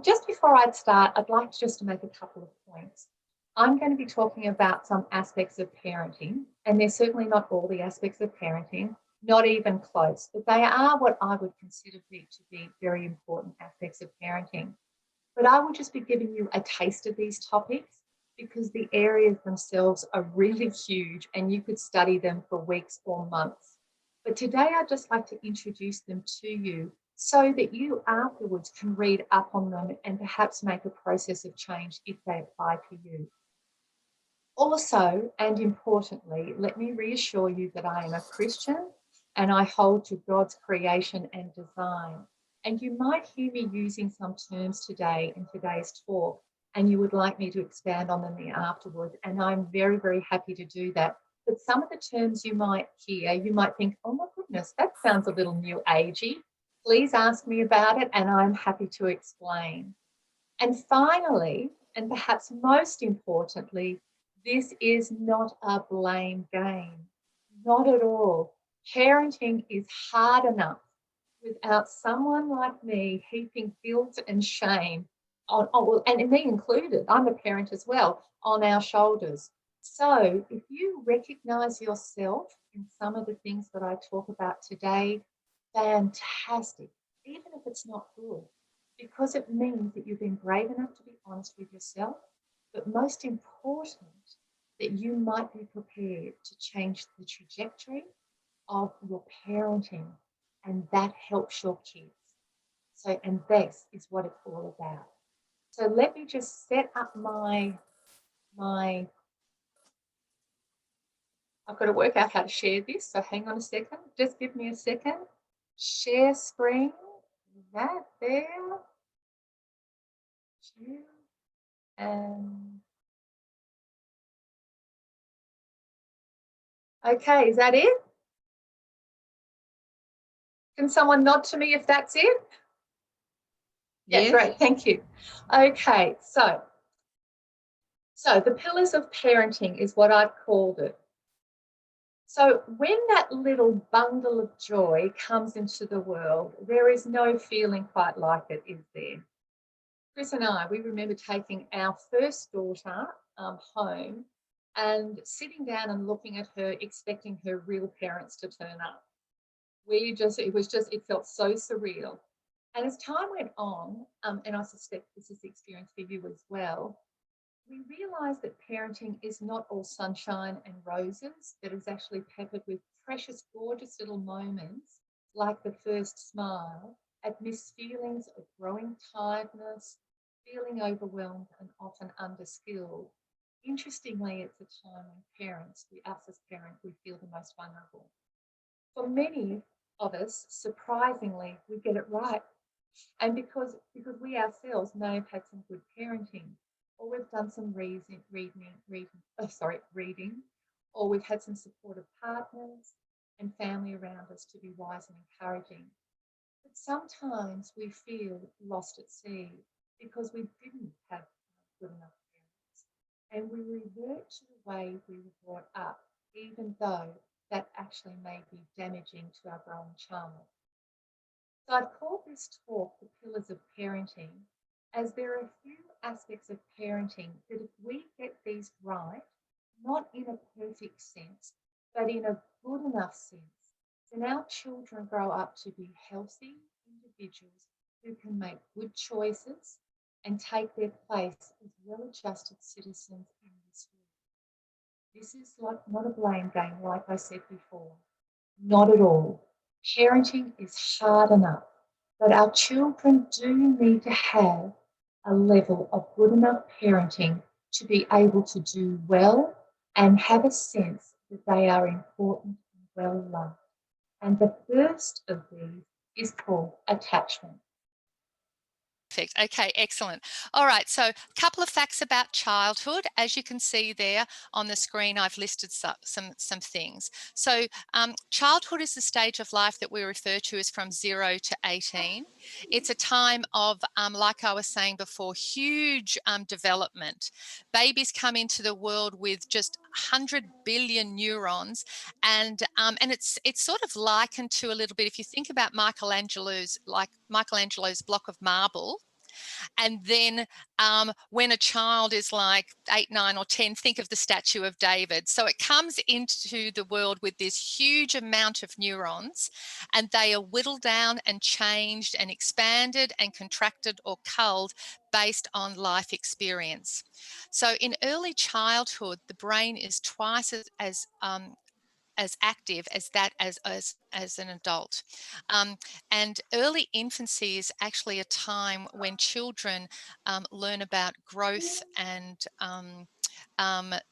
Just before I start, I'd like just to make a couple of points. I'm going to be talking about some aspects of parenting, and they're certainly not all the aspects of parenting, not even close, but they are what I would consider to be very important aspects of parenting. But I will just be giving you a taste of these topics because the areas themselves are really huge and you could study them for weeks or months. But today I'd just like to introduce them to you so that you afterwards can read up on them and perhaps make a process of change if they apply to you. Also, and importantly, let me reassure you that I am a Christian and I hold to God's creation and design. And you might hear me using some terms today in today's talk, and you would like me to expand on them afterwards. And I'm very, very happy to do that. But some of the terms you might hear, you might think, oh my goodness, that sounds a little new agey. Please ask me about it, and I'm happy to explain. And finally, and perhaps most importantly, this is not a blame game. Not at all. Parenting is hard enough without someone like me heaping guilt and shame on, and me included, I'm a parent as well, on our shoulders. So if you recognize yourself in some of the things that I talk about today, fantastic, even if it's not good, because it means that you've been brave enough to be honest with yourself, but most important, that you might be prepared to change the trajectory of your parenting, and that helps your kids. So, and this is what it's all about. So let me just set up I've got to work out how to share this, so hang on a second. Just give me a second. Share screen. Is that there? And okay, is that it? Can someone nod to me if that's it? Yeah, yes. Great, thank you. Okay, so the pillars of parenting is what I've called it. So when that little bundle of joy comes into the world, there is no feeling quite like it, is there? Chris and I, we remember taking our first daughter home and sitting down and looking at her, expecting her real parents to turn up. It felt so surreal. And as time went on, and I suspect this is the experience for you as well, we realised that parenting is not all sunshine and roses, that is actually peppered with precious, gorgeous little moments like the first smile, amidst feelings of growing tiredness, feeling overwhelmed and often underskilled. Interestingly, it's a time when us as parents, we feel the most vulnerable. For many of us, surprisingly, we get it right. And because we ourselves may have had some good parenting, or we've done some reading, or we've had some supportive partners and family around us to be wise and encouraging. But sometimes we feel lost at sea because we didn't have good enough parents, and we revert to the way we were brought up, even though that actually may be damaging to our growing child. So I've called this talk The Pillars of Parenting, as there are a few aspects of parenting that if we get these right, not in a perfect sense, but in a good enough sense, then our children grow up to be healthy individuals who can make good choices and take their place as well-adjusted citizens in this world. This is not a blame game, like I said before. Not at all. Parenting is hard enough, but our children do need to have a level of good enough parenting to be able to do well and have a sense that they are important and well loved. And the first of these is called attachment. Perfect. Okay, excellent. All right, so a couple of facts about childhood. As you can see there on the screen, I've listed some things. So childhood is the stage of life that we refer to as from 0 to 18. It's a time of, like I was saying before, huge development. Babies come into the world with just 100 billion neurons, and it's sort of likened to a little bit, if you think about Michelangelo's block of marble. And then when a child is like 8, 9, or 10, think of the statue of David. So it comes into the world with this huge amount of neurons, and they are whittled down and changed and expanded and contracted or culled based on life experience. So in early childhood, the brain is twice as active as that as an adult. And early infancy is actually a time when children learn about growth and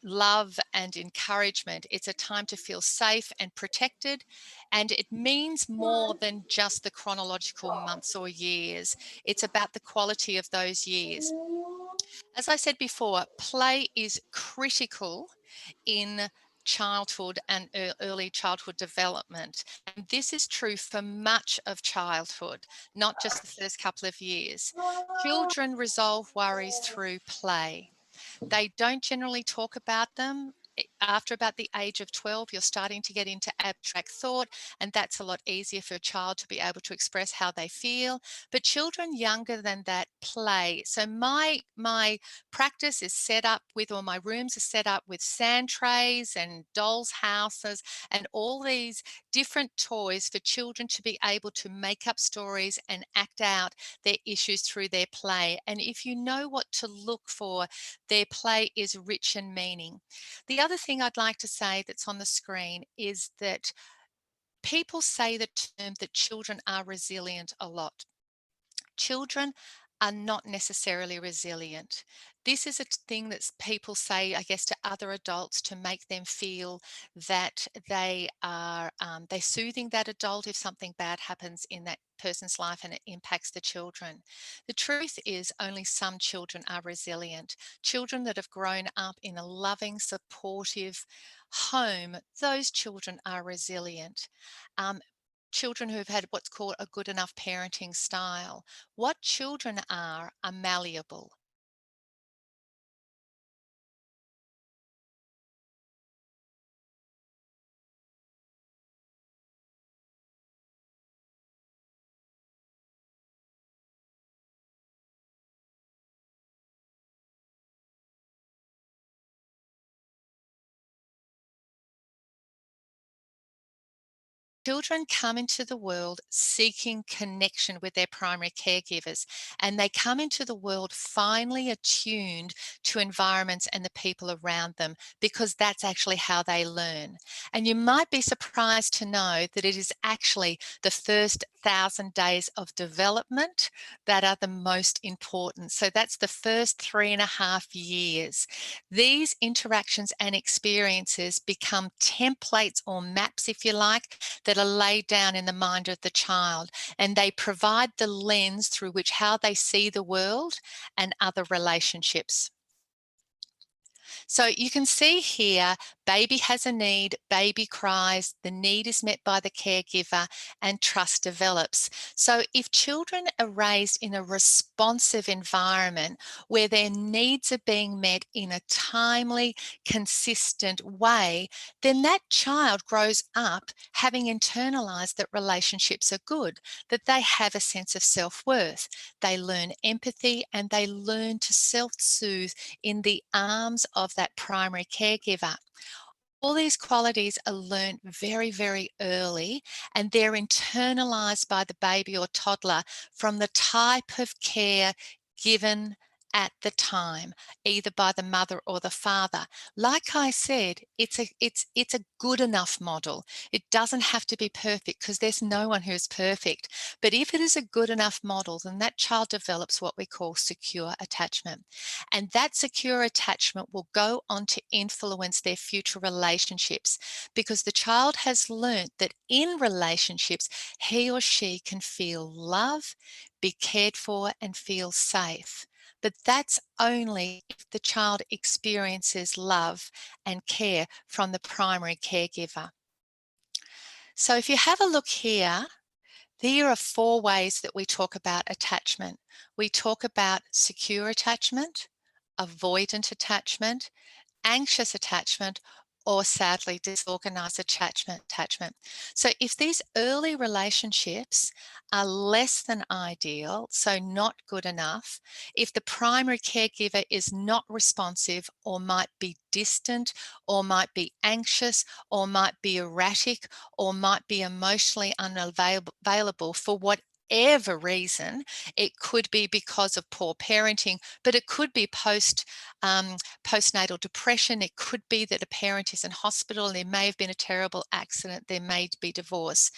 love and encouragement. It's a time to feel safe and protected, and it means more than just the chronological months or years. It's about the quality of those years. As I said before, play is critical in childhood and early childhood development. And this is true for much of childhood, not just the first couple of years. Children resolve worries through play. They don't generally talk about them. After about the age of 12, you're starting to get into abstract thought, and that's a lot easier for a child to be able to express how they feel. But children younger than that play. So my practice is set up with, or my rooms are set up with sand trays and dolls' houses and all these different toys for children to be able to make up stories and act out their issues through their play. And if you know what to look for, their play is rich in meaning. The other thing I'd like to say that's on the screen is that people say the term that children are resilient a lot. Children are not necessarily resilient. This is a thing that people say, I guess, to other adults to make them feel that they're soothing that adult if something bad happens in that person's life and it impacts the children. The truth is only some children are resilient. Children that have grown up in a loving, supportive home, those children are resilient. Children who have had what's called a good enough parenting style. What children are malleable. Children come into the world seeking connection with their primary caregivers, and they come into the world finely attuned to environments and the people around them, because that's actually how they learn. And you might be surprised to know that it is actually the first 1,000 days of development that are the most important. So that's the first 3.5 years. These interactions and experiences become templates or maps, if you like, that are laid down in the mind of the child, and they provide the lens through which how they see the world and other relationships. So you can see here, baby has a need, baby cries, the need is met by the caregiver, and trust develops. So if children are raised in a responsive environment where their needs are being met in a timely, consistent way, then that child grows up having internalized that relationships are good, that they have a sense of self-worth. They learn empathy, and they learn to self-soothe in the arms of that primary caregiver. All these qualities are learned very, very early, and they're internalized by the baby or toddler from the type of care given at the time, either by the mother or the father. Like I said, it's a good enough model. It doesn't have to be perfect, because there's no one who's perfect. But if it is a good enough model, then that child develops what we call secure attachment. And that secure attachment will go on to influence their future relationships, because the child has learnt that in relationships, he or she can feel love, be cared for, and feel safe. But that's only if the child experiences love and care from the primary caregiver. So if you have a look here, there are 4 ways that we talk about attachment. We talk about secure attachment, avoidant attachment, anxious attachment, or sadly disorganized attachment. So if these early relationships are less than ideal, so not good enough, if the primary caregiver is not responsive or might be distant or might be anxious or might be erratic or might be emotionally unavailable for whatever reason, it could be because of poor parenting, but it could be postnatal depression. It could be that a parent is in hospital. There may have been a terrible accident. There may be divorce.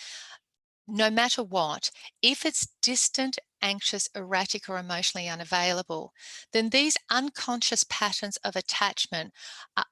No matter what, if it's distant, anxious, erratic, or emotionally unavailable, then these unconscious patterns of attachment,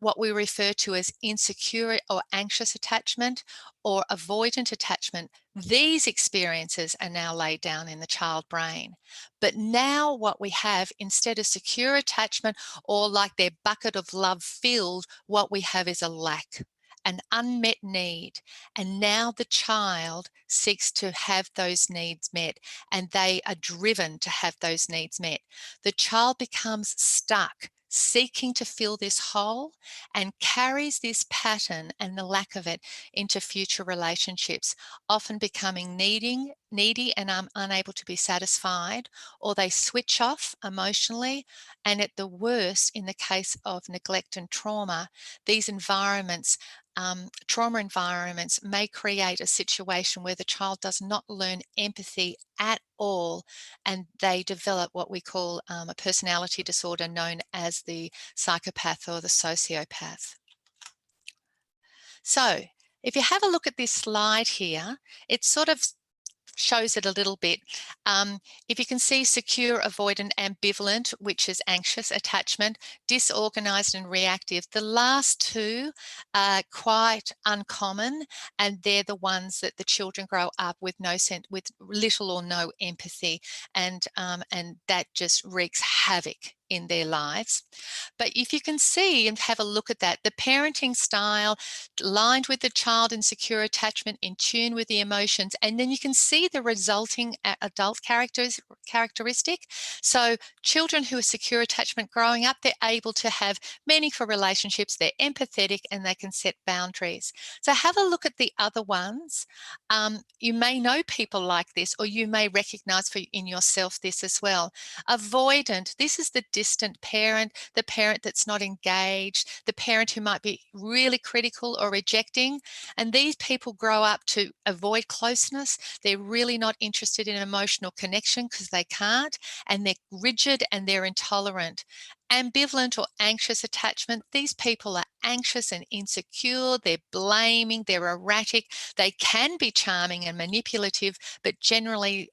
what we refer to as insecure or anxious attachment or avoidant attachment, these experiences are now laid down in the child brain. But now what we have, instead of secure attachment or like their bucket of love filled, what we have is a lack, an unmet need. And now the child seeks to have those needs met, and they are driven to have those needs met. The child becomes stuck, seeking to fill this hole, and carries this pattern and the lack of it into future relationships, often becoming needy and unable to be satisfied, or they switch off emotionally. And at the worst, in the case of neglect and trauma, these environments, trauma environments, may create a situation where the child does not learn empathy at all, and they develop what we call a personality disorder known as the psychopath or the sociopath. So if you have a look at this slide here, it sort of shows it a little bit. If you can see secure, avoidant, ambivalent, which is anxious attachment, disorganized and reactive, the last two are quite uncommon, and they're the ones that the children grow up with with little or no empathy, and that just wreaks havoc in their lives. But if you can see and have a look at that, the parenting style aligned with the child in secure attachment, in tune with the emotions, and then you can see the resulting adult characteristic. So children who are secure attachment growing up, they're able to have meaningful relationships, they're empathetic, and they can set boundaries. So have a look at the other ones. You may know people like this, or you may recognize in yourself this as well. Avoidant, this is the distant parent, the parent that's not engaged, the parent who might be really critical or rejecting. And these people grow up to avoid closeness. They're really not interested in emotional connection because they can't, and they're rigid and they're intolerant. Ambivalent or anxious attachment, these people are anxious and insecure, they're blaming, they're erratic, they can be charming and manipulative, but generally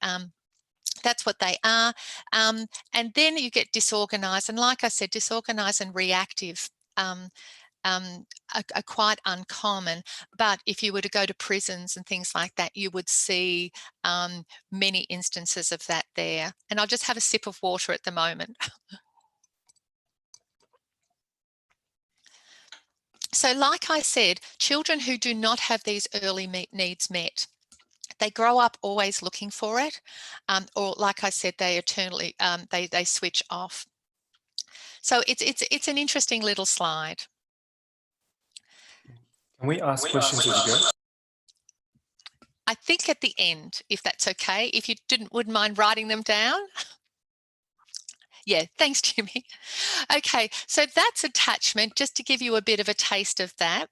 that's what they are. And then you get disorganized, and like I said, disorganized and reactive are quite uncommon. But if you were to go to prisons and things like that, you would see many instances of that there. And I'll just have a sip of water at the moment. So like I said, children who do not have these early needs met, they grow up always looking for it, or like I said, they eternally they switch off. So it's an interesting little slide. Can we ask questions as you go? I think at the end, if that's okay, if you wouldn't mind writing them down. Yeah, thanks, Jimmy. Okay, so that's attachment, just to give you a bit of a taste of that.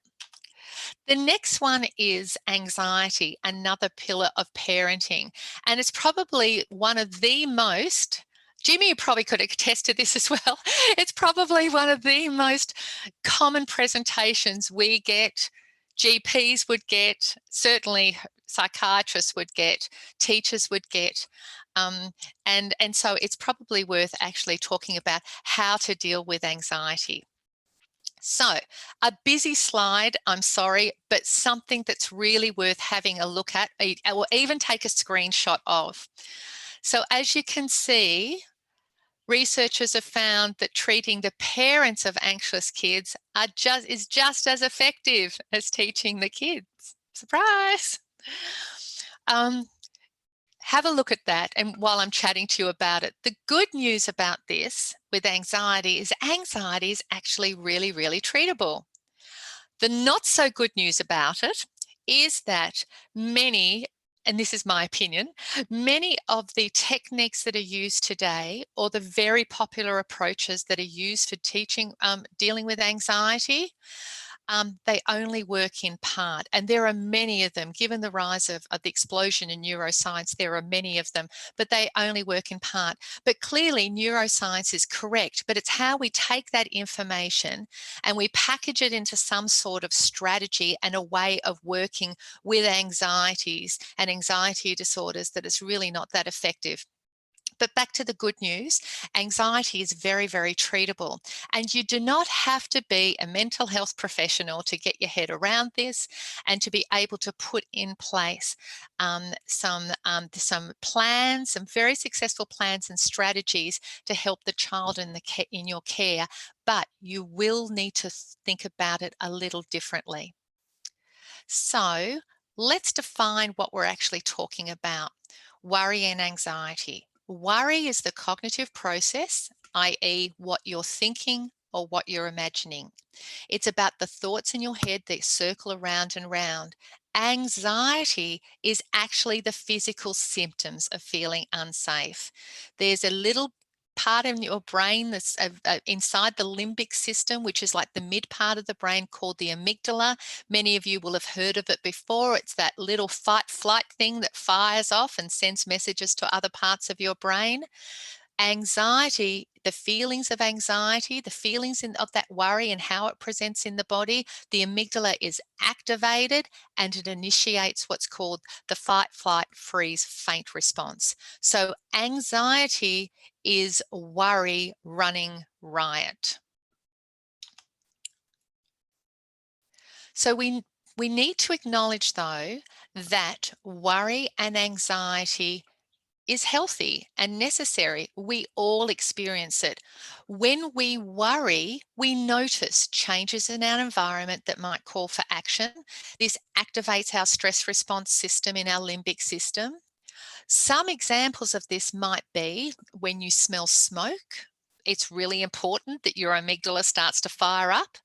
The next one is anxiety, another pillar of parenting. And it's probably one of the most, Jimmy, you probably could attest to this as well. It's probably one of the most common presentations we get, GPs would get, certainly psychiatrists would get, teachers would get. And so it's probably worth actually talking about how to deal with anxiety. So a busy slide, I'm sorry, but something that's really worth having a look at, or even take a screenshot of. So as you can see, researchers have found that treating the parents of anxious kids is just as effective as teaching the kids. Surprise! Have a look at that, and while I'm chatting to you about it, the good news about this with anxiety is actually really, really treatable. The not so good news about it is that many, and this is my opinion, many of the techniques that are used today, or the very popular approaches that are used for teaching, dealing with anxiety, they only work in part. And there are many of them. Given the rise of the explosion in neuroscience, there are many of them, but they only work in part. But clearly neuroscience is correct, but it's how we take that information and we package it into some sort of strategy and a way of working with anxieties and anxiety disorders that is really not that effective. But back to the good news, anxiety is very, very treatable. And you do not have to be a mental health professional to get your head around this and to be able to put in place some plans, some very successful plans and strategies to help the child in your care. But you will need to think about it a little differently. So let's define what we're actually talking about. Worry and anxiety. Worry is the cognitive process, i.e. what you're thinking or what you're imagining. It's about the thoughts in your head that circle around and round. Anxiety is actually the physical symptoms of feeling unsafe. There's a little part in your brain that's inside the limbic system, which is like the mid part of the brain, called the amygdala. Many of you will have heard of it before. It's that little fight-flight thing that fires off and sends messages to other parts of your brain. Anxiety, the feelings of anxiety, the feelings of that worry and how it presents in the body, the amygdala is activated and it initiates what's called the fight, flight, freeze, faint response. So anxiety is worry running riot. So we need to acknowledge, though, that worry and anxiety is healthy and necessary. We all experience it. When we worry, we notice changes in our environment that might call for action. This activates our stress response system in our limbic system. Some examples of this might be when you smell smoke. It's really important that your amygdala starts to fire up.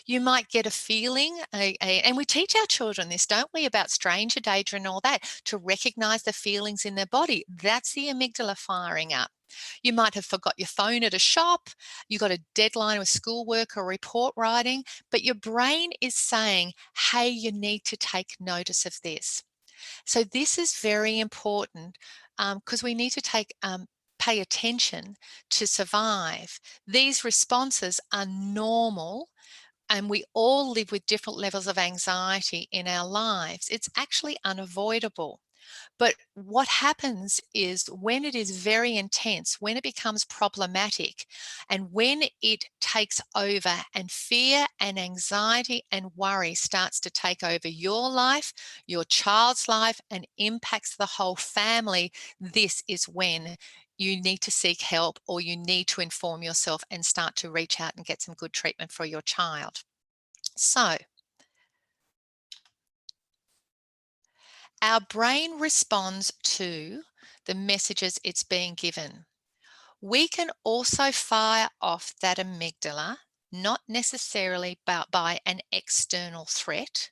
You might get a feeling, and we teach our children this, don't we, about stranger danger and all that, to recognize the feelings in their body. That's the amygdala firing up. You might have forgot your phone at a shop, you got a deadline with schoolwork or report writing, but your brain is saying, hey, you need to take notice of this. So this is very important because we need to pay attention to survive. These responses are normal. And we all live with different levels of anxiety in our lives. It's actually unavoidable. But what happens is when it is very intense, when it becomes problematic, and when it takes over and fear and anxiety and worry starts to take over your life, your child's life, and impacts the whole family, this is when you need to seek help, or you need to inform yourself and start to reach out and get some good treatment for your child. So, our brain responds to the messages it's being given. We can also fire off that amygdala, not necessarily by an external threat,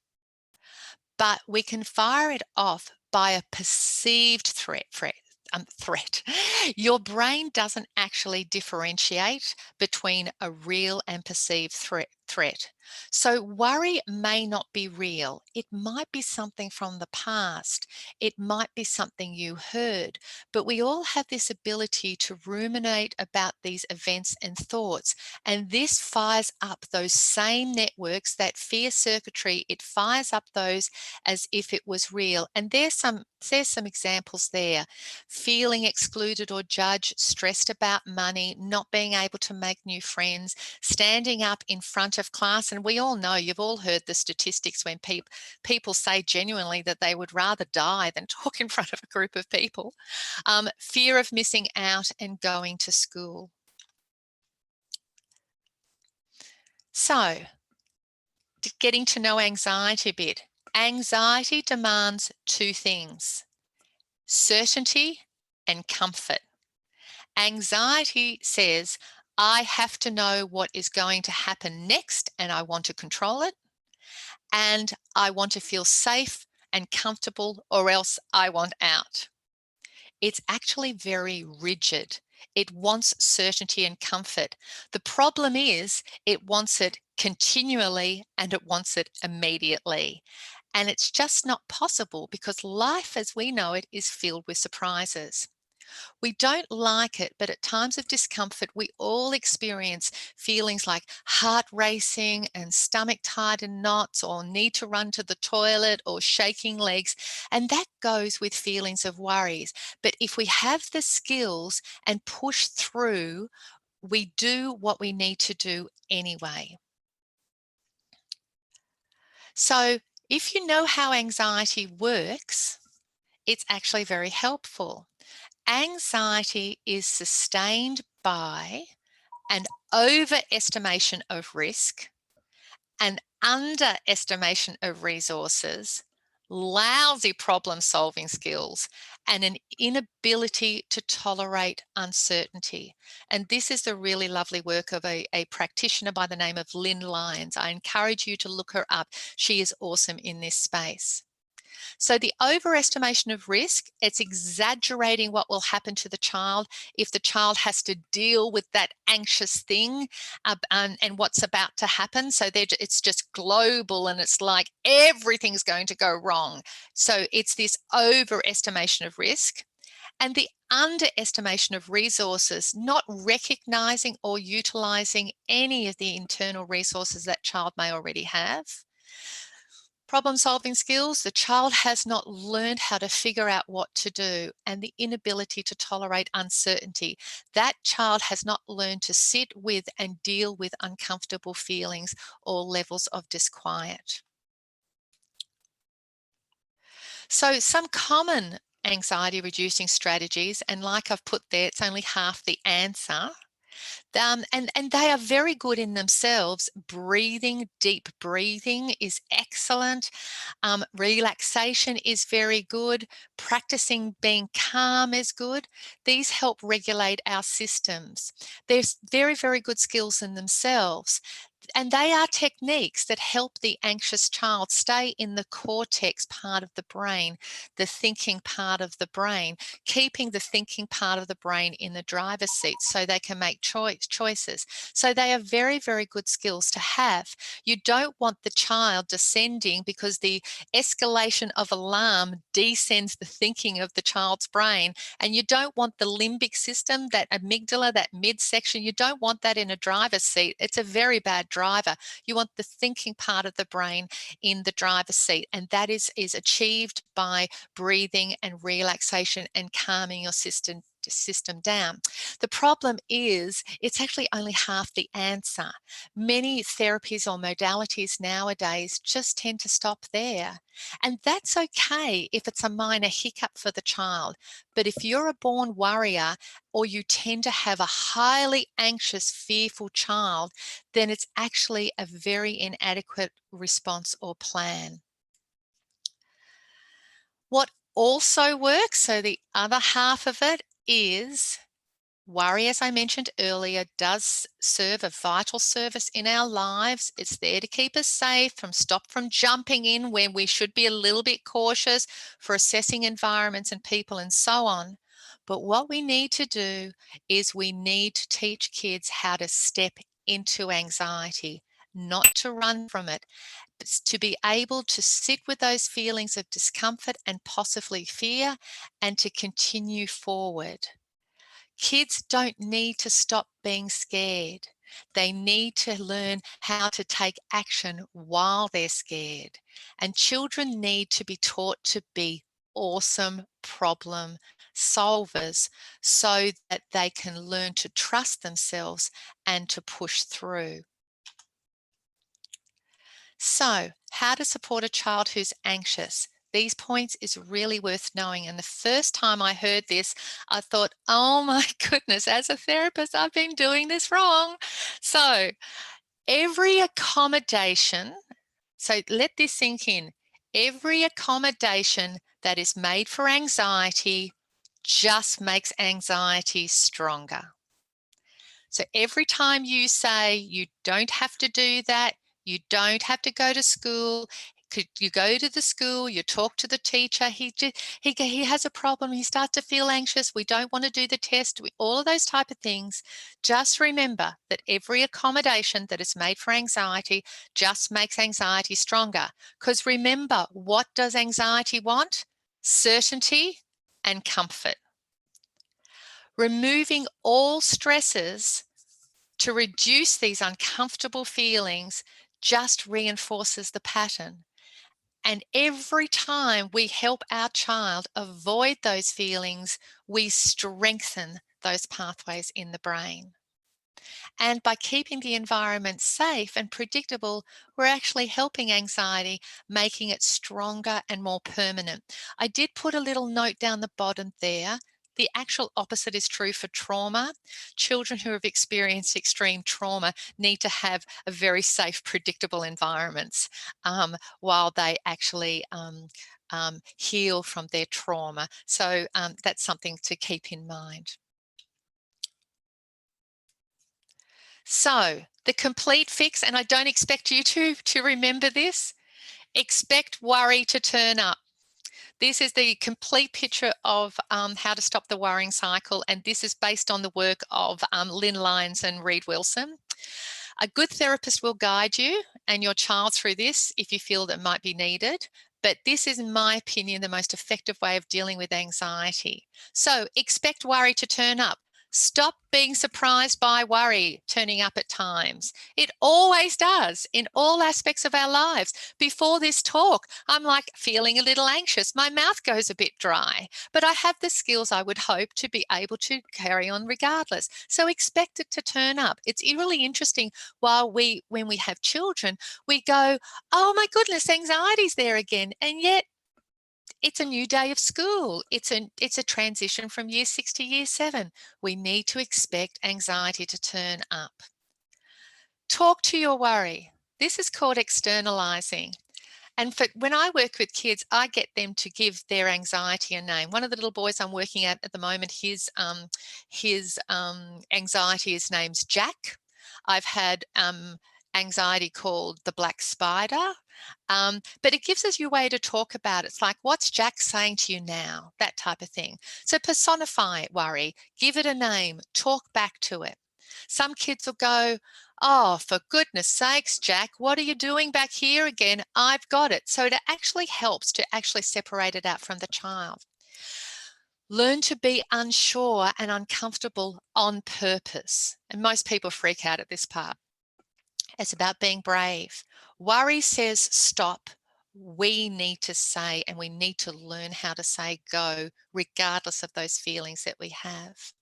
but we can fire it off by a perceived threat. Your brain doesn't actually differentiate between a real and perceived threat. So worry may not be real. It might be something from the past. It might be something you heard, but we all have this ability to ruminate about these events and thoughts. And this fires up those same networks, that fear circuitry. It fires up those as if it was real. And there's some examples there. Feeling excluded or judged, stressed about money, not being able to make new friends, standing up in front of class. And we all know, you've all heard the statistics when people say genuinely that they would rather die than talk in front of a group of people. Fear of missing out and going to school. So, getting to know anxiety a bit. Anxiety demands two things: certainty and comfort. Anxiety says, I have to know what is going to happen next and I want to control it. and I want to feel safe and comfortable, or else I want out. It's actually very rigid. It wants certainty and comfort. The problem is it wants it continually and it wants it immediately. And it's just not possible because life as we know it is filled with surprises. We don't like it, but at times of discomfort, we all experience feelings like heart racing and stomach tied in knots, or need to run to the toilet, or shaking legs. And that goes with feelings of worries. But if we have the skills and push through, we do what we need to do anyway. So if you know how anxiety works, it's actually very helpful. Anxiety is sustained by an overestimation of risk, an underestimation of resources, lousy problem-solving skills, and an inability to tolerate uncertainty. And this is the really lovely work of a practitioner by the name of Lynn Lyons. I encourage you to look her up. She is awesome in this space. So the overestimation of risk, it's exaggerating what will happen to the child if the child has to deal with that anxious thing and what's about to happen. So it's just global and it's like everything's going to go wrong. So it's this overestimation of risk. And the underestimation of resources, not recognizing or utilizing any of the internal resources that child may already have. Problem-solving skills, the child has not learned how to figure out what to do, and the inability to tolerate uncertainty. That child has not learned to sit with and deal with uncomfortable feelings or levels of disquiet. So some common anxiety reducing strategies, and like I've put there, it's only half the answer. And they are very good in themselves. Breathing, deep breathing is excellent. Relaxation is very good. Practicing being calm is good. These help regulate our systems. There's very, very good skills in themselves. And they are techniques that help the anxious child stay in the cortex part of the brain, the thinking part of the brain, keeping the thinking part of the brain in the driver's seat so they can make choices. So they are very, very good skills to have. You don't want the child descending because the escalation of alarm descends the thinking of the child's brain. And you don't want the limbic system, that amygdala, that midsection, you don't want that in a driver's seat. It's a very bad driver. You want the thinking part of the brain in the driver's seat, and that is achieved by breathing and relaxation and calming your system down. The problem is it's actually only half the answer. Many therapies or modalities nowadays just tend to stop there. And that's okay if it's a minor hiccup for the child. But if you're a born worrier, or you tend to have a highly anxious, fearful child, then it's actually a very inadequate response or plan. What also works, so the other half of it, is worry, as I mentioned earlier, does serve a vital service in our lives. It's there to keep us safe, stop from jumping in when we should be a little bit cautious, for assessing environments and people and so on. But what we need to do is we need to teach kids how to step into anxiety, not to run from it, but to be able to sit with those feelings of discomfort and possibly fear and to continue forward. Kids don't need to stop being scared. They need to learn how to take action while they're scared. And children need to be taught to be awesome problem solvers so that they can learn to trust themselves and to push through. So, how to support a child who's anxious? These points is really worth knowing. And the first time I heard this, I thought, oh my goodness, as a therapist, I've been doing this wrong. So every accommodation, so let this sink in, every accommodation that is made for anxiety just makes anxiety stronger. So every time you say you don't have to do that, You don't have to go to school. You go to the school, you talk to the teacher, he has a problem, he starts to feel anxious, we don't want to do the test, all of those type of things. Just remember that every accommodation that is made for anxiety just makes anxiety stronger. Because remember, what does anxiety want? Certainty and comfort. Removing all stresses to reduce these uncomfortable feelings just reinforces the pattern. And every time we help our child avoid those feelings, we strengthen those pathways in the brain. And by keeping the environment safe and predictable, we're actually helping anxiety, making it stronger and more permanent. I did put a little note down the bottom there. The actual opposite is true for trauma. Children who have experienced extreme trauma need to have a very safe, predictable environments while they actually heal from their trauma. So that's something to keep in mind. So the complete fix, and I don't expect you to remember this, expect worry to turn up. This is the complete picture of how to stop the worrying cycle, and this is based on the work of Lynn Lyons and Reed Wilson. A good therapist will guide you and your child through this if you feel that might be needed, but this is, in my opinion, the most effective way of dealing with anxiety. So expect worry to turn up. Stop being surprised by worry turning up at times. It always does in all aspects of our lives. Before this talk, I'm like feeling a little anxious. My mouth goes a bit dry, but I have the skills I would hope to be able to carry on regardless. So expect it to turn up. It's really interesting when we have children, we go, oh my goodness, anxiety's there again. And yet it's a new day of school. It's a transition from year 6 to year 7. We need to expect anxiety to turn up. Talk to your worry. This is called externalizing. And when I work with kids, I get them to give their anxiety a name. One of the little boys I'm working at the moment, his anxiety is named Jack. I've had anxiety called the black spider. But it gives us your way to talk about it. It's like, what's Jack saying to you now? That type of thing. So personify worry, give it a name, talk back to it. Some kids will go, oh, for goodness sakes, Jack, what are you doing back here again? I've got it. So it actually helps to actually separate it out from the child. Learn to be unsure and uncomfortable on purpose. And most people freak out at this part. It's about being brave. Worry says stop. We need to say, and we need to learn how to say go, regardless of those feelings that we have.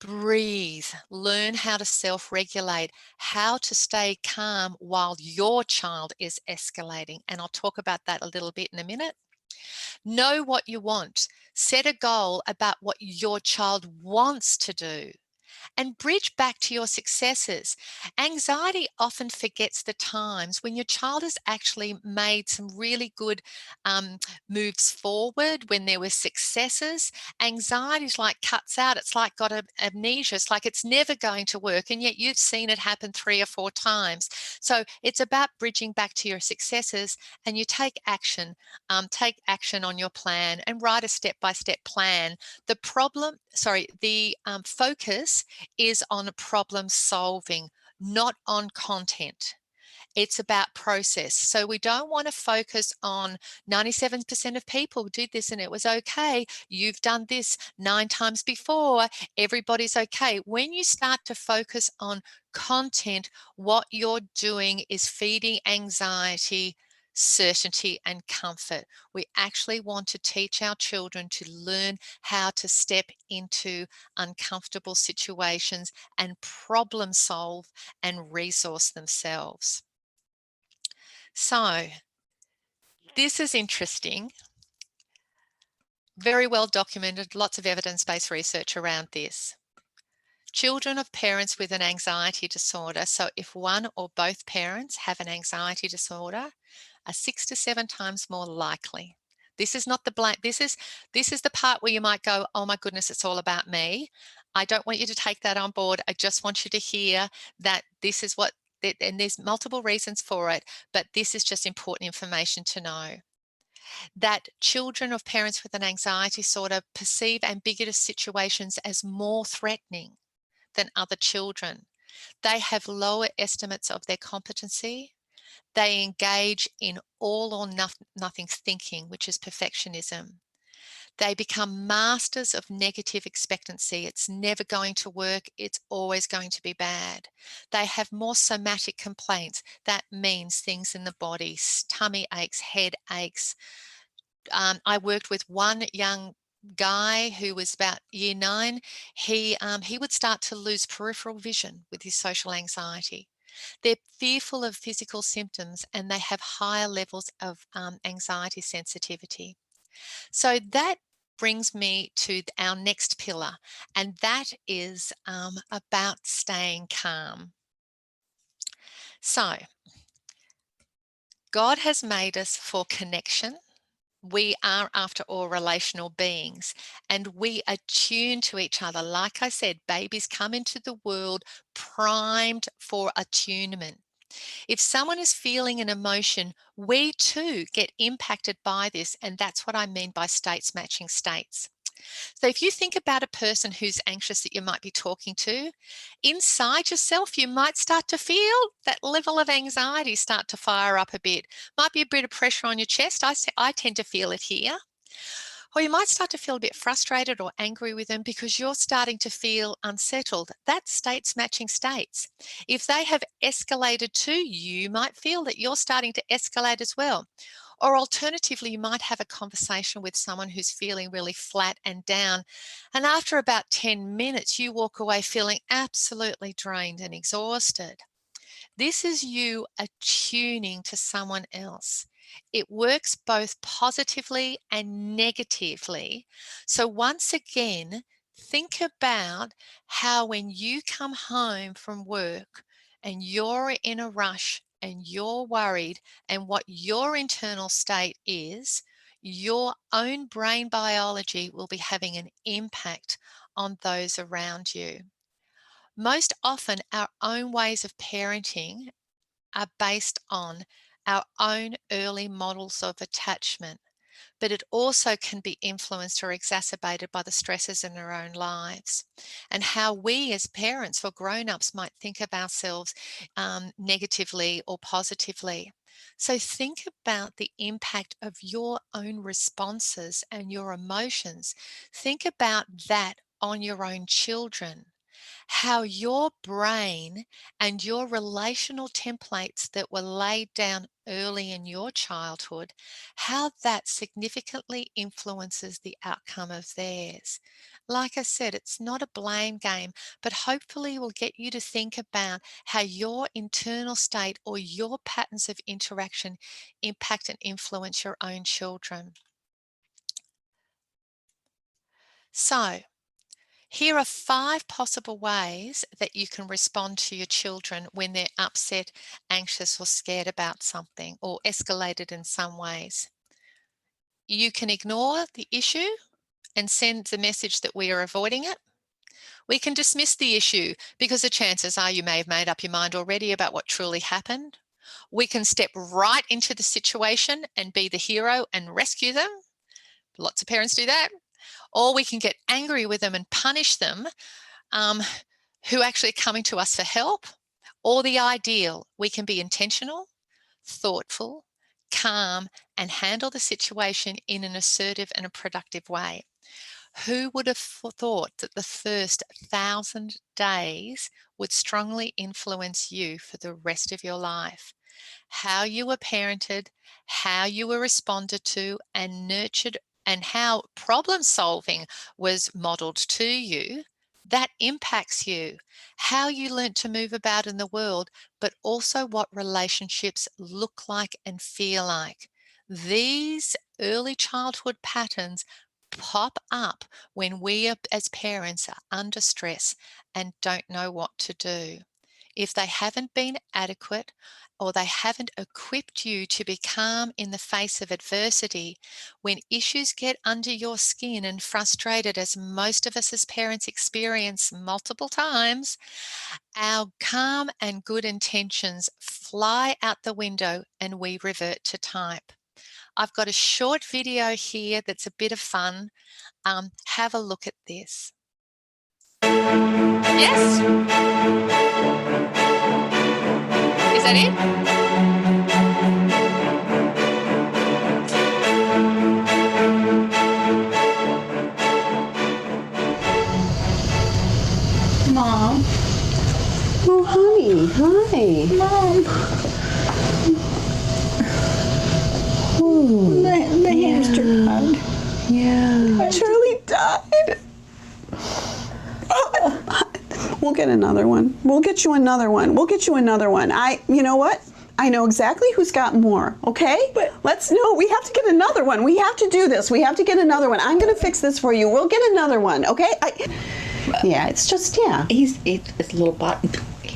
Breathe. Learn how to self-regulate, how to stay calm while your child is escalating. And I'll talk about that a little bit in a minute. Know what you want. Set a goal about what your child wants to do. And bridge back to your successes. Anxiety often forgets the times when your child has actually made some really good moves forward, when there were successes. Anxiety's like cuts out. It's like got amnesia. It's like it's never going to work. And yet you've seen it happen 3 or 4 times. So it's about bridging back to your successes, and you take action on your plan and write a step-by-step plan. The focus is on problem solving, not on content. It's about process. So we don't want to focus on 97% of people did this and it was okay. You've done this 9 times before. Everybody's okay. When you start to focus on content, what you're doing is feeding anxiety, certainty, and comfort. We actually want to teach our children to learn how to step into uncomfortable situations and problem solve and resource themselves. So this is interesting, very well documented, lots of evidence-based research around this. Children of parents with an anxiety disorder, so if one or both parents have an anxiety disorder, are 6 to 7 times more likely. This is not the blank. This is the part where you might go, oh my goodness, it's all about me. I don't want you to take that on board. I just want you to hear that this is what And there's multiple reasons for it, but this is just important information to know. That children of parents with an anxiety disorder perceive ambiguous situations as more threatening than other children. They have lower estimates of their competency. They engage in all or nothing thinking, which is perfectionism. They become masters of negative expectancy. It's never going to work. It's always going to be bad. They have more somatic complaints. That means things in the body, tummy aches, head aches. I worked with one young guy who was about year 9. He would start to lose peripheral vision with his social anxiety. They're fearful of physical symptoms and they have higher levels of anxiety sensitivity. So that brings me to our next pillar, and that is about staying calm. So, God has made us for connection. We are, after all, relational beings, and we attune to each other. Like I said, babies come into the world primed for attunement. If someone is feeling an emotion, we too get impacted by this, and that's what I mean by states matching states. So if you think about a person who's anxious that you might be talking to, inside yourself, you might start to feel that level of anxiety start to fire up a bit. Might be a bit of pressure on your chest. I tend to feel it here. Or you might start to feel a bit frustrated or angry with them because you're starting to feel unsettled. That's states matching states. If they have escalated too, you might feel that you're starting to escalate as well. Or alternatively, you might have a conversation with someone who's feeling really flat and down. And after about 10 minutes, you walk away feeling absolutely drained and exhausted. This is you attuning to someone else. It works both positively and negatively. So once again, think about how when you come home from work and you're in a rush and you're worried and what your internal state is, your own brain biology will be having an impact on those around you. Most often, our own ways of parenting are based on our own early models of attachment, but it also can be influenced or exacerbated by the stresses in our own lives and how we as parents or grown-ups might think of ourselves negatively or positively. So think about the impact of your own responses and your emotions. Think about that on your own children. How your brain and your relational templates that were laid down early in your childhood, how that significantly influences the outcome of theirs. Like I said, it's not a blame game, but hopefully will get you to think about how your internal state or your patterns of interaction impact and influence your own children. So, here are 5 possible ways that you can respond to your children when they're upset, anxious, or scared about something or escalated in some ways. You can ignore the issue and send the message that we are avoiding it. We can dismiss the issue because the chances are you may have made up your mind already about what truly happened. We can step right into the situation and be the hero and rescue them. Lots of parents do that. Or we can get angry with them and punish them who actually are coming to us for help. Or the ideal, we can be intentional, thoughtful, calm, and handle the situation in an assertive and a productive way. Who would have thought that the first 1,000 days would strongly influence you for the rest of your life? How you were parented, how you were responded to and nurtured, and how problem solving was modeled to you, that impacts you. How you learnt to move about in the world, but also what relationships look like and feel like. These early childhood patterns pop up when we as parents are under stress and don't know what to do. If they haven't been adequate or they haven't equipped you to be calm in the face of adversity, when issues get under your skin and frustrated, as most of us as parents experience multiple times, our calm and good intentions fly out the window and we revert to type. I've got a short video here that's a bit of fun. Have a look at this. Yes? Is that it? Mom. Oh, honey. Hi. Mom. Ooh, The hamster died. yeah. Charlie died. We'll get another one. We'll get you another one. We'll get you another one. You know what? I know exactly who's got more, okay? But we have to get another one. We have to do this. We have to get another one. I'm going to fix this for you. We'll get another one, okay? Yeah, it's just, yeah. It's a little button.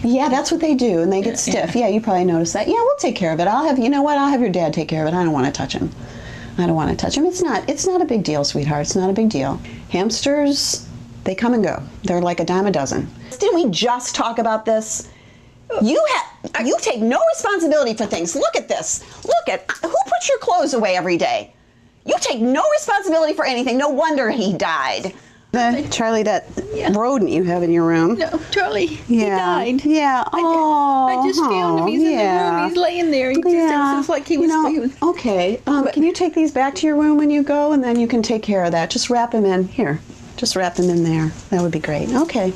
Yeah, that's what they do, and they get stiff. Yeah, you probably noticed that. Yeah, we'll take care of it. You know what? I'll have your dad take care of it. I don't want to touch him. I don't want to touch him. It's not a big deal, sweetheart. It's not a big deal. Hamsters, they come and go. They're like a dime a dozen. Didn't we just talk about this? You take no responsibility for things. Look at this. Look at who puts your clothes away every day. You take no responsibility for anything. No wonder he died. Charlie, that rodent you have in your room. No, Charlie, he Yeah. died. Yeah. Oh. I just found him. He's in the room. He's laying there. He just like he was. Okay. Can you take these back to your room when you go, and then you can take care of that. Just wrap them in here. Just wrap them in there. That would be great. Okay.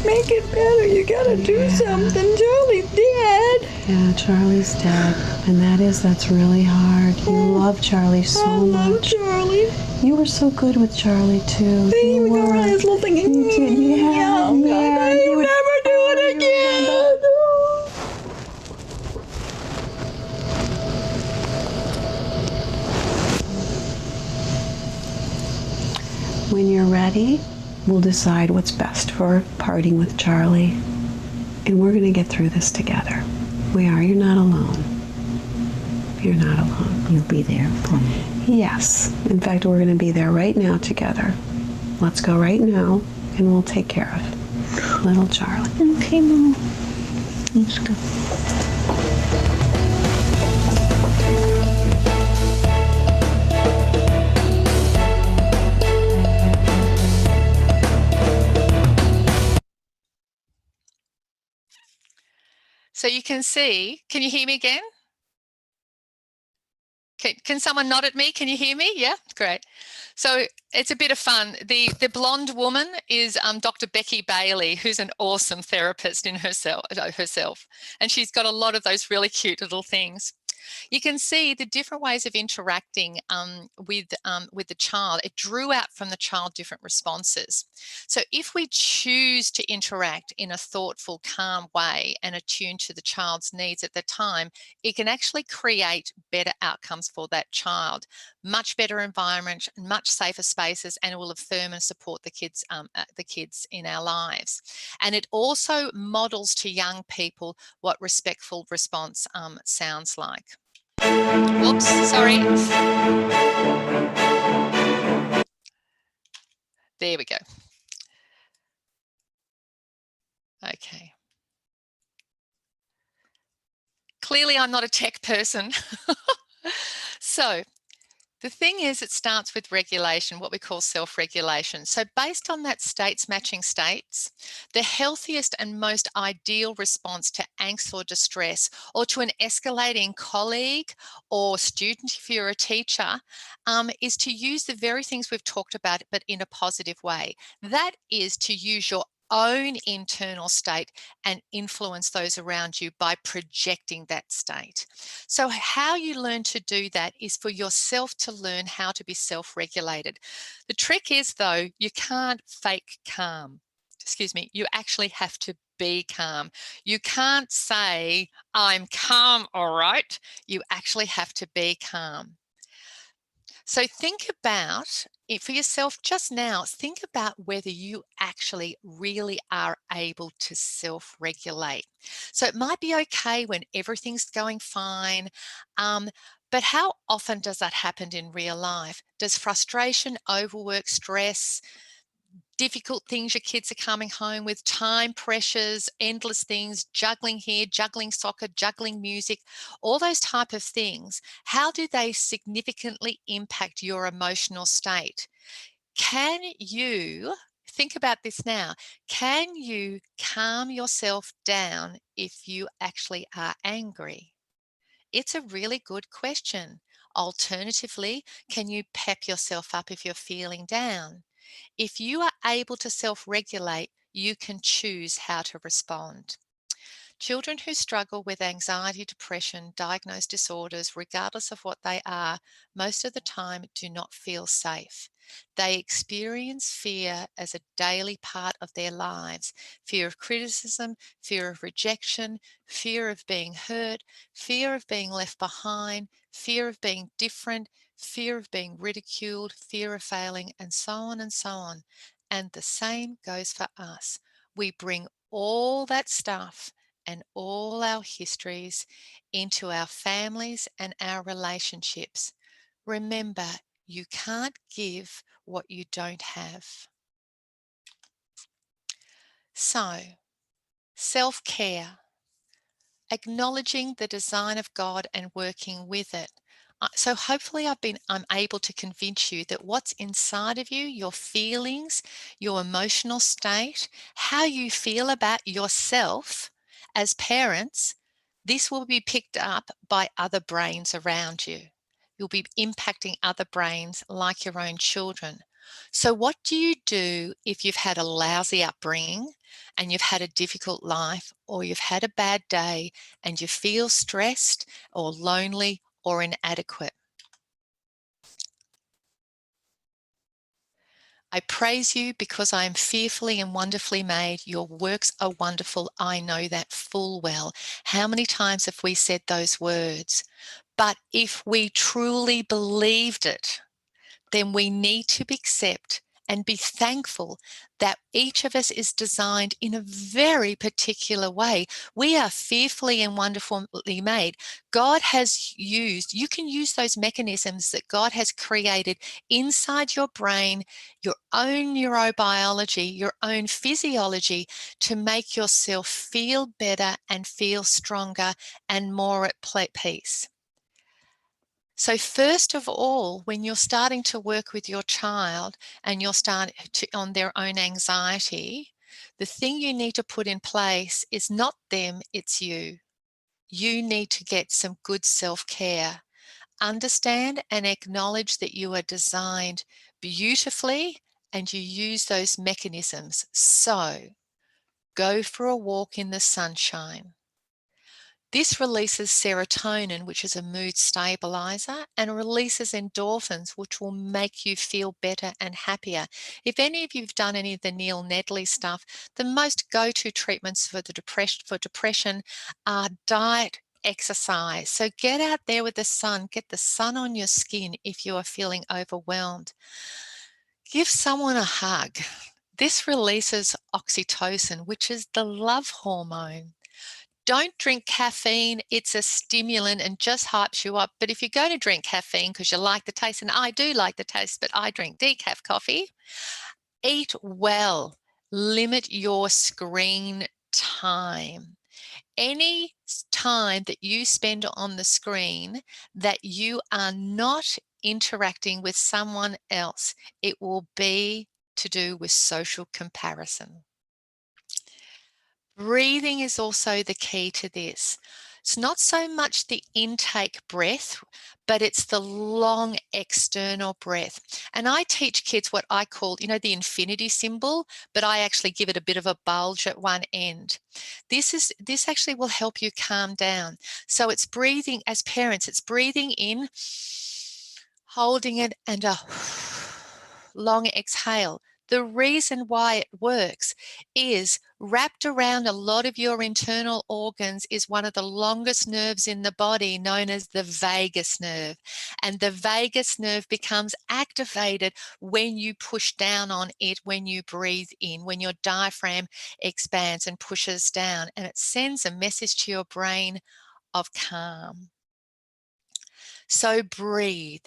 Make it better. You gotta do something. Charlie's dead. Yeah, Charlie's dead, and that's really hard. You love Charlie so much. I love Charlie. You were so good with Charlie too. He would go around his little thing. You did, yeah. He'll never do it again. When you're ready, we'll decide what's best for parting with Charlie. And we're going to get through this together. We are. You're not alone. You're not alone. You'll be there for me. Yes. In fact, we're going to be there right now together. Let's go right now, and we'll take care of little Charlie. Okay, Mom. Let's go. So you can see, can you hear me again? Can someone nod at me? Can you hear me? Yeah, great. So it's a bit of fun. The blonde woman is Dr. Becky Bailey, who's an awesome therapist in herself. And she's got a lot of those really cute little things. You can see the different ways of interacting with the child. It drew out from the child different responses. So if we choose to interact in a thoughtful, calm way and attune to the child's needs at the time, it can actually create better outcomes for that child. Much better environment, much safer spaces, and it will affirm and support the kids in our lives. And it also models to young people what respectful response sounds like. Whoops, sorry. There we go. Okay. Clearly, I'm not a tech person. So, the thing is, it starts with regulation, what we call self-regulation. So based on that states matching states, the healthiest and most ideal response to angst or distress, or to an escalating colleague or student if you're a teacher, is to use the very things we've talked about, but in a positive way. That is to use your own internal state and influence those around you by projecting that state. So how you learn to do that is for yourself to learn how to be self-regulated. The trick is, though, you can't fake calm. Excuse me, you actually have to be calm. You can't say, I'm calm, all right. You actually have to be calm. So think about for yourself just now, think about whether you actually really are able to self-regulate. So it might be okay when everything's going fine, but how often does that happen in real life? Does frustration, overwork, stress, difficult things your kids are coming home with, time pressures, endless things, juggling here, juggling soccer, juggling music, all those type of things, how do they significantly impact your emotional state? Can you think about this now? Can you calm yourself down if you actually are angry? It's a really good question. Alternatively, can you pep yourself up if you're feeling down? If you are able to self-regulate, you can choose how to respond. Children who struggle with anxiety, depression, diagnosed disorders, regardless of what they are, most of the time do not feel safe. They experience fear as a daily part of their lives. Fear of criticism, fear of rejection, fear of being hurt, fear of being left behind, fear of being different, fear of being ridiculed, fear of failing, and so on and so on. And the same goes for us. We bring all that stuff and all our histories into our families and our relationships. Remember, you can't give what you don't have. So, self-care, acknowledging the design of God and working with it. So hopefully I'm able to convince you that what's inside of you, your feelings, your emotional state, how you feel about yourself as parents, this will be picked up by other brains around you. You'll be impacting other brains like your own children. So what do you do if you've had a lousy upbringing and you've had a difficult life, or you've had a bad day and you feel stressed or lonely or inadequate? I praise you because I am fearfully and wonderfully made. Your works are wonderful. I know that full well. How many times have we said those words? But if we truly believed it, then we need to accept and be thankful that each of us is designed in a very particular way. We are fearfully and wonderfully made. God has used, you can use those mechanisms that God has created inside your brain, your own neurobiology, your own physiology, to make yourself feel better and feel stronger and more at peace. So first of all, when you're starting to work with your child and you're starting on their own anxiety, the thing you need to put in place is not them, it's you. You need to get some good self-care. Understand and acknowledge that you are designed beautifully and you use those mechanisms. So go for a walk in the sunshine. This releases serotonin, which is a mood stabilizer, and releases endorphins, which will make you feel better and happier. If any of you have done any of the Neil Nedley stuff, the most go-to treatments for depression are diet, exercise. So get out there with the sun, get the sun on your skin if you are feeling overwhelmed. Give someone a hug. This releases oxytocin, which is the love hormone. Don't drink caffeine. It's a stimulant and just hypes you up. But if you're going to drink caffeine because you like the taste, and I do like the taste, but I drink decaf coffee, eat well. Limit your screen time. Any time that you spend on the screen that you are not interacting with someone else, it will be to do with social comparison. Breathing is also the key to this. It's not so much the intake breath, but it's the long external breath. And I teach kids what I call, you know, the infinity symbol, but I actually give it a bit of a bulge at one end. This actually will help you calm down. So it's breathing, as parents, it's breathing in, holding it, and a long exhale. The reason why it works is wrapped around a lot of your internal organs is one of the longest nerves in the body, known as the vagus nerve. And the vagus nerve becomes activated when you push down on it, when you breathe in, when your diaphragm expands and pushes down, and it sends a message to your brain of calm. So breathe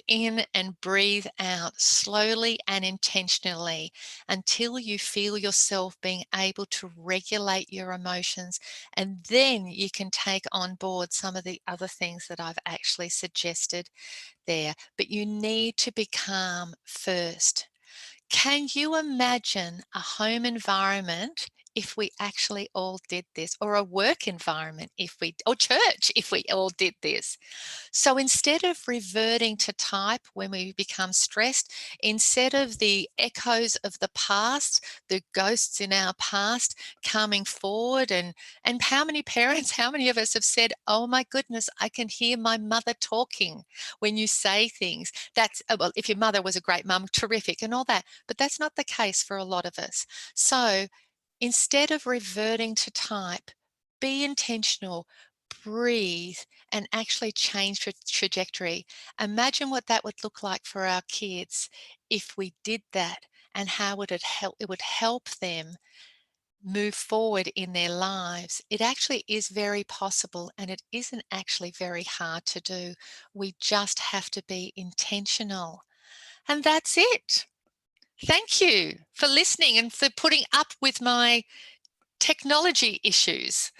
in and breathe out slowly and intentionally until you feel yourself being able to regulate your emotions. And then you can take on board some of the other things that I've actually suggested there. But you need to be calm first. Can you imagine a home environment if we actually all did this, or a work environment or church if we all did this? So instead of reverting to type when we become stressed, instead of the echoes of the past, the ghosts in our past coming forward, and how many parents, how many of us have said, oh my goodness, I can hear my mother talking when you say things. That's, well, if your mother was a great mum, terrific and all that, but that's not the case for a lot of us. So instead of reverting to type, be intentional, breathe, and actually change trajectory. Imagine what that would look like for our kids if we did that, and how would it help? It would help them move forward in their lives. It actually is very possible, and it isn't actually very hard to do. We just have to be intentional. And that's it. Thank you for listening and for putting up with my technology issues.